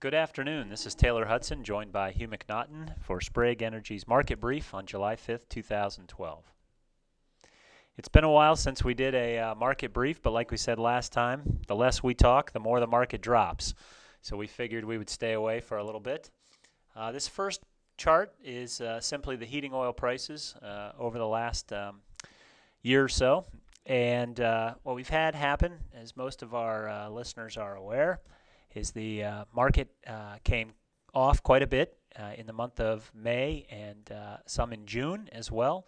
Good afternoon. This is Taylor Hudson, joined by Hugh McNaughton for Sprague Energy's Market Brief on July 5th, 2012. It's been a while since we did a market brief, but like we said last time, the less we talk, the more the market drops. So we figured we would stay away for a little bit. This first chart is simply the heating oil prices over the last year or so. And what we've had happen, as most of our listeners are aware, is the market came off quite a bit in the month of May and some in June as well.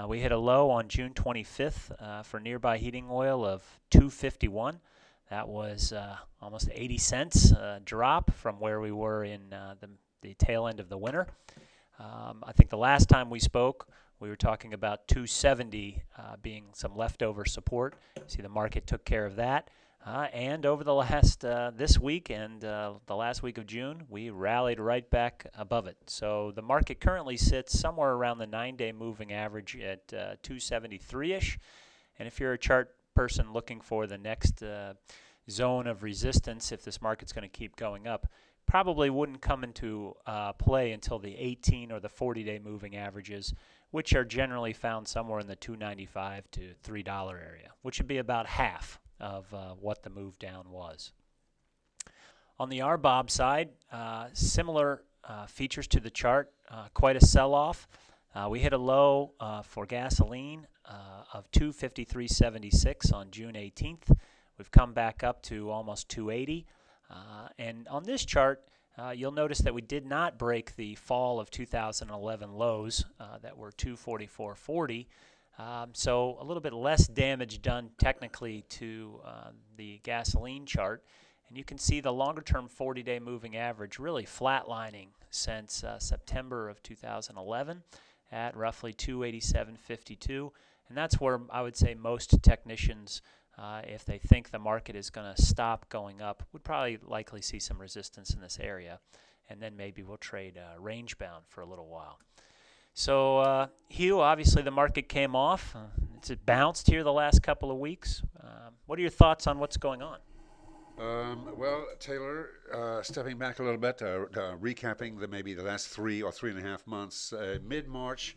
We hit a low on June 25th for nearby heating oil of $2.51. That was almost 80 cents drop from where we were in the tail end of the winter. I think the last time we spoke, we were talking about $2.70 being some leftover support. See, the market took care of that. And over the last, this week and the last week of June, we rallied right back above it. So the market currently sits somewhere around the 9-day moving average at 273-ish. And if you're a chart person looking for the next zone of resistance, if this market's going to keep going up, probably wouldn't come into play until the 18 or the 40-day moving averages, which are generally found somewhere in the $2.95 to $3 area, which would be about half of what the move down was. On the RBOB side, similar features to the chart, quite a sell-off. We hit a low for gasoline of $2.5376 on June 18th. We've come back up to almost $2.80. And on this chart, you'll notice that we did not break the fall of 2011 lows that were $2.4440. So a little bit less damage done technically to the gasoline chart. And you can see the longer-term 40-day moving average really flatlining since September of 2011 at roughly 287.52. And that's where I would say most technicians, if they think the market is going to stop going up, would probably likely see some resistance in this area. And then maybe we'll trade range-bound for a little while. So, Hugh, obviously the market came off. It's bounced here the last couple of weeks. What are your thoughts on what's going on? Well, Taylor, stepping back a little bit, recapping maybe the last 3 or 3.5 months, mid-March,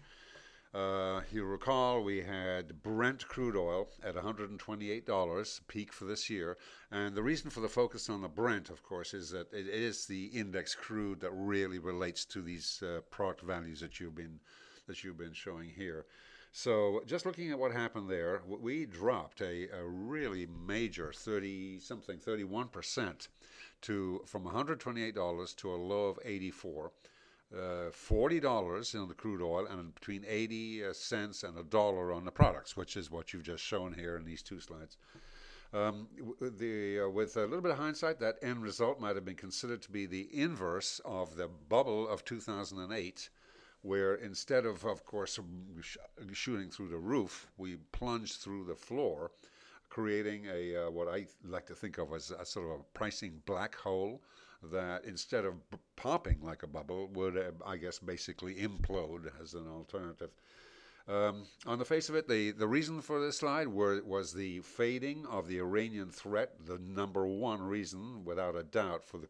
you'll recall we had Brent crude oil at $128, peak for this year. And the reason for the focus on the Brent, of course, is that it is the index crude that really relates to these product values that you've been showing here. So just looking at what happened there, we dropped a really major 31% from $128 to a low of 84. $40 on the crude oil and between 80 cents and $1 on the products, which is what you've just shown here in these two slides. With a little bit of hindsight, that end result might have been considered to be the inverse of the bubble of 2008, where instead of course, shooting through the roof, we plunged through the floor, creating what I like to think of as a sort of a pricing black hole that instead of popping like a bubble would, I guess, basically implode as an alternative. On the face of it, the reason for this slide was the fading of the Iranian threat, the number one reason, without a doubt, for the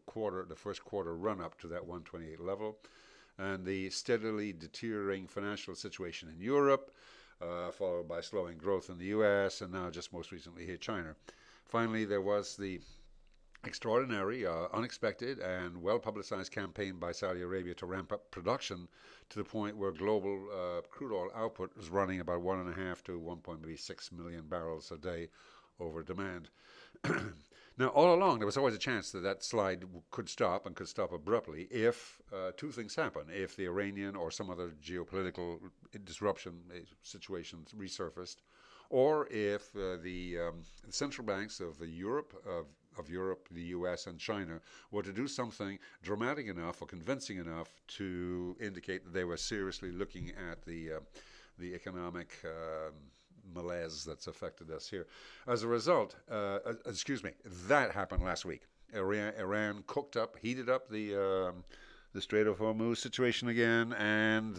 first quarter run-up to that 128 level, and the steadily deteriorating financial situation in Europe, followed by slowing growth in the U.S., and now just most recently here, China. Finally, there was the extraordinary, unexpected, and well-publicized campaign by Saudi Arabia to ramp up production to the point where global crude oil output was running about 1.5 to 1.6 million barrels a day over demand. Now, all along, there was always a chance that that slide could stop and could stop abruptly if two things happen. If the Iranian or some other geopolitical disruption situation resurfaced, or if the central banks of Europe, the U.S. and China were to do something dramatic enough or convincing enough to indicate that they were seriously looking at the economic malaise that's affected us here. As a result, that happened last week. Iran heated up the Strait of Hormuz situation again, and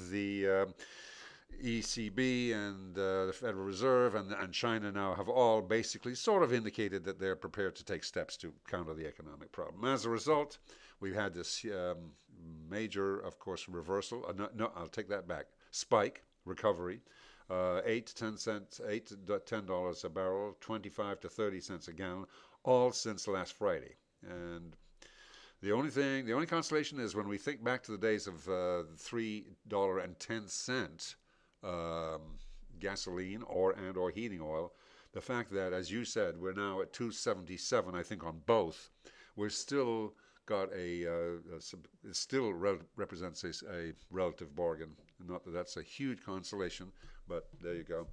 ECB and the Federal Reserve and China now have all basically sort of indicated that they're prepared to take steps to counter the economic problem. As a result, we've had this major, of course, reversal. No, I'll take that back. Spike, recovery, 8 to 10 cents, $8 to $10 a barrel, 25 to 30 cents a gallon, all since last Friday. And the only consolation is when we think back to the days of $3.10 gasoline or heating oil, the fact that, as you said, we're now at 277, I think, on both, we're still got it still represents a relative bargain. Not that that's a huge consolation, but there you go.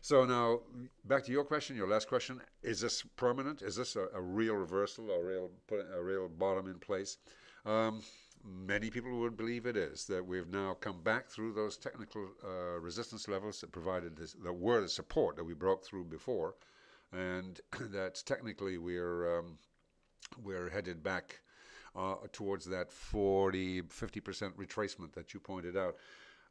So now, back to your question, your last question: is this permanent? Is this a real reversal, a real bottom in place? Many people would believe it is, that we've now come back through those technical resistance levels that provided that were the support that we broke through before, and that technically we're headed back towards that 50% retracement that you pointed out.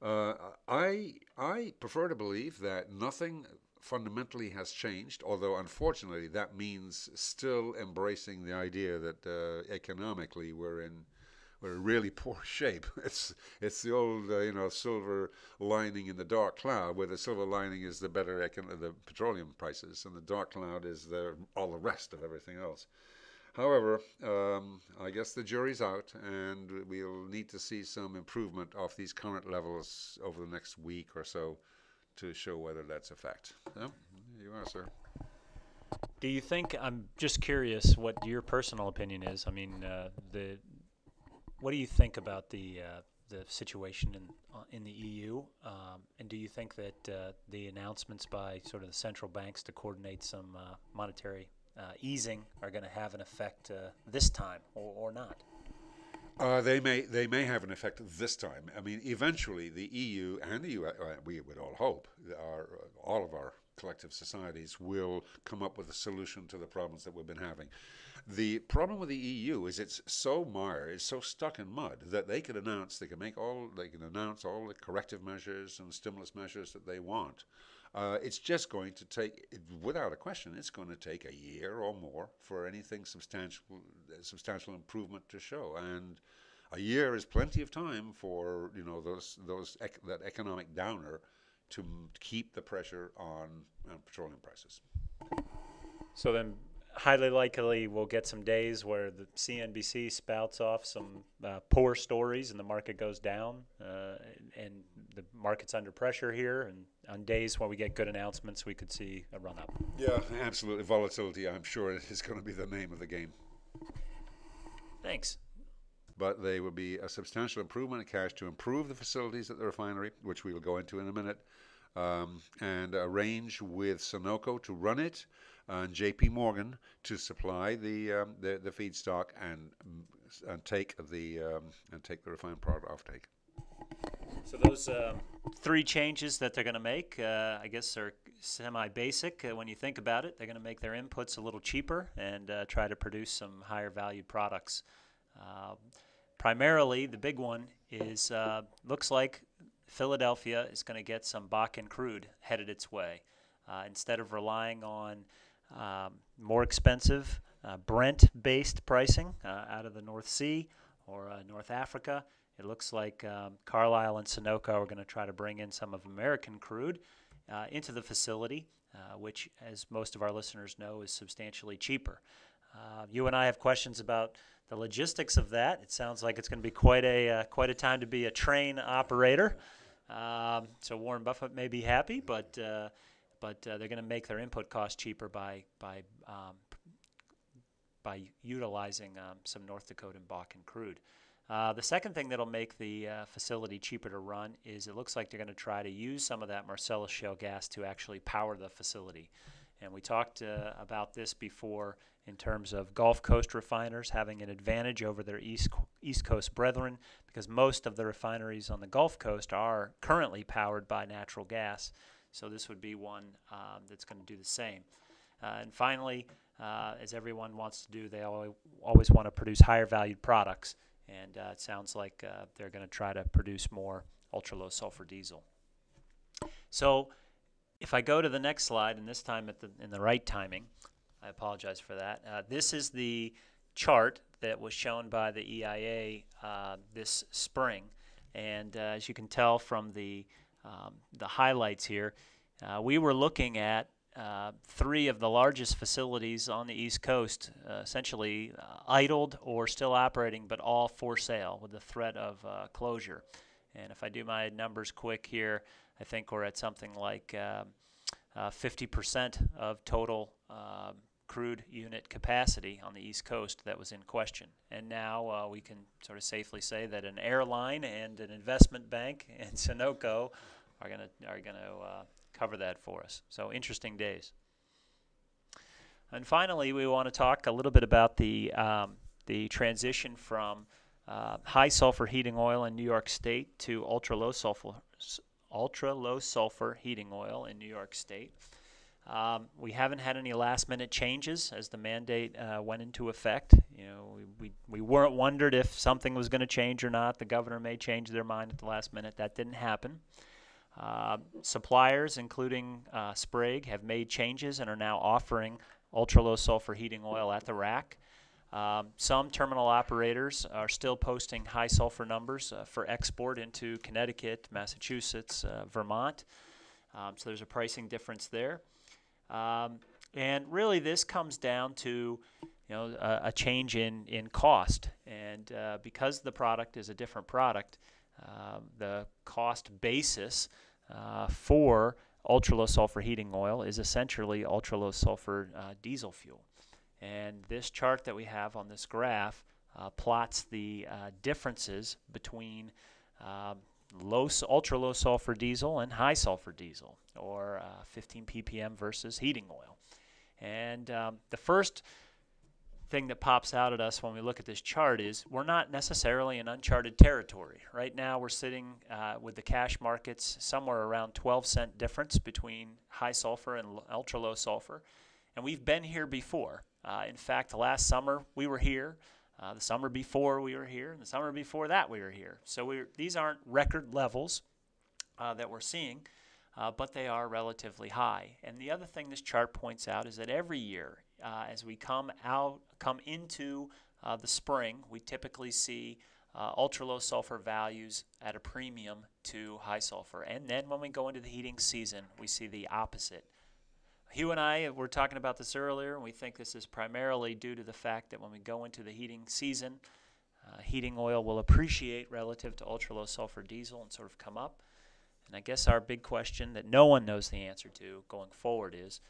I prefer to believe that nothing fundamentally has changed, although unfortunately that means still embracing the idea that economically we're in really poor shape. It's the old silver lining in the dark cloud, where the silver lining is the the petroleum prices, and the dark cloud is all the rest of everything else. However, I guess the jury's out, and we'll need to see some improvement off these current levels over the next week or so to show whether that's a fact. Yeah, you are, sir. Do you think, I'm just curious what your personal opinion is. I mean, what do you think about the situation in the EU? And do you think that the announcements by sort of the central banks to coordinate some monetary easing are going to have an effect this time, or not? They may have an effect this time. I mean, eventually the EU and the US, we would all hope, all of our collective societies will come up with a solution to the problems that we've been having. The problem with the EU is it's so mired, it's so stuck in mud that they can announce all the corrective measures and stimulus measures that they want. It's just going to take, without a question, it's going to take a year or more for anything substantial improvement to show. And a year is plenty of time for that economic downer to keep the pressure on petroleum prices. So then, highly likely we'll get some days where the CNBC spouts off some poor stories and the market goes down, and the market's under pressure here, and on days when we get good announcements we could see a run up. Yeah, absolutely. Volatility, I'm sure, is going to be the name of the game. Thanks. But they will be a substantial improvement in cash to improve the facilities at the refinery, which we will go into in a minute, and arrange with Sunoco to run it, and J.P. Morgan to supply the feedstock and take the refined product offtake. So those three changes that they're going to make, I guess, are semi-basic. When you think about it, they're going to make their inputs a little cheaper and try to produce some higher valued products. Primarily, the big one is looks like Philadelphia is going to get some Bakken crude headed its way. Instead of relying on more expensive Brent-based pricing out of the North Sea or North Africa, it looks like Carlyle and Sunoco are going to try to bring in some of American crude into the facility, which, as most of our listeners know, is substantially cheaper. You and I have questions about the logistics of that. It sounds like it's going to be quite a time to be a train operator. So Warren Buffett may be happy, but they're going to make their input cost cheaper by utilizing some North Dakota and Bakken crude. The second thing that'll make the facility cheaper to run is it looks like they're going to try to use some of that Marcellus shale gas to actually power the facility. And we talked about this before in terms of Gulf Coast refiners having an advantage over their East Coast brethren, because most of the refineries on the Gulf Coast are currently powered by natural gas. So this would be one that's going to do the same. And finally, as everyone wants to do, they always want to produce higher valued products. And it sounds like they're going to try to produce more ultra-low sulfur diesel. So if I go to the next slide, and this time in the right timing, I apologize for that. This is the chart that was shown by the EIA this spring, and as you can tell from the highlights here, we were looking at three of the largest facilities on the East Coast, essentially idled or still operating, but all for sale with the threat of closure. And if I do my numbers quick here, I think we're at something like 50% of total crude unit capacity on the East Coast that was in question. And now we can sort of safely say that an airline and an investment bank and Sunoco are going to cover that for us. So interesting days. And finally, we want to talk a little bit about the transition from high sulfur heating oil in New York State to ultra low sulfur heating oil in New York State. We haven't had any last-minute changes as the mandate went into effect. You know, we weren't wondered if something was going to change or not. The governor may change their mind at the last minute. That didn't happen. Suppliers, including Sprague, have made changes and are now offering ultra-low sulfur heating oil at the rack. Some terminal operators are still posting high sulfur numbers for export into Connecticut, Massachusetts, Vermont. So there's a pricing difference there. And really this comes down to a change in cost. And because the product is a different product, the cost basis for ultra-low sulfur heating oil is essentially ultra-low sulfur diesel fuel. And this chart that we have on this graph plots the differences between ultra-low sulfur diesel and high sulfur diesel, or 15 ppm versus heating oil. And the first thing that pops out at us when we look at this chart is we're not necessarily in uncharted territory. Right now we're sitting with the cash markets somewhere around 12-cent difference between high sulfur and ultra-low sulfur. And we've been here before. In fact, last summer we were here. The summer before we were here, and the summer before that we were here. So these aren't record levels that we're seeing, but they are relatively high. And the other thing this chart points out is that every year, as we come into the spring, we typically see ultra-low sulfur values at a premium to high sulfur. And then when we go into the heating season, we see the opposite. Hugh and I were talking about this earlier, and we think this is primarily due to the fact that when we go into the heating season, heating oil will appreciate relative to ultra-low sulfur diesel and sort of come up. And I guess our big question that no one knows the answer to going forward is,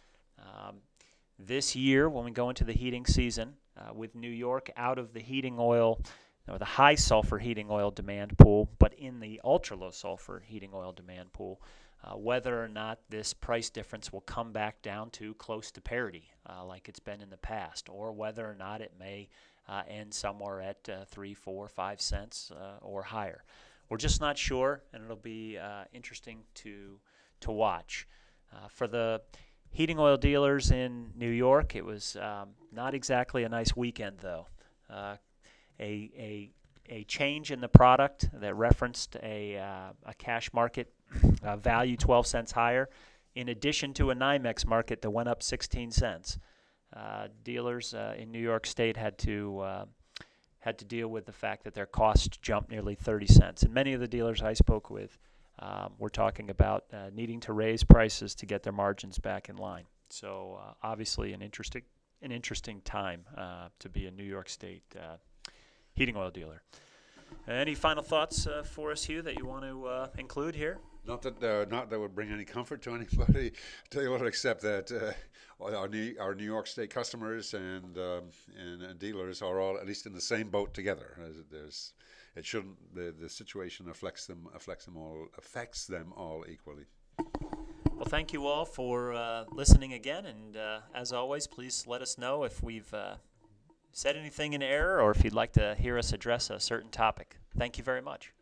this year when we go into the heating season, with New York out of the heating oil, or the high sulfur heating oil demand pool, but in the ultra-low sulfur heating oil demand pool, whether or not this price difference will come back down to close to parity like it's been in the past, or whether or not it may end somewhere at 3, 4, 5 cents or higher. We're just not sure, and it'll be interesting to watch. For the heating oil dealers in New York, it was not exactly a nice weekend, though. A change in the product that referenced a cash market value 12 cents higher, in addition to a NYMEX market that went up 16 cents. Dealers in New York State had to deal with the fact that their costs jumped nearly 30 cents. And many of the dealers I spoke with were talking about needing to raise prices to get their margins back in line. So obviously an interesting time to be a New York State heating oil dealer. Any final thoughts for us, Hugh, that you want to include here? Not that would bring any comfort to anybody, Taylor, except that our New York State customers and dealers are all at least in the same boat together. The situation affects them all equally. Well, thank you all for listening again, and as always, please let us know if we've said anything in error or if you'd like to hear us address a certain topic. Thank you very much.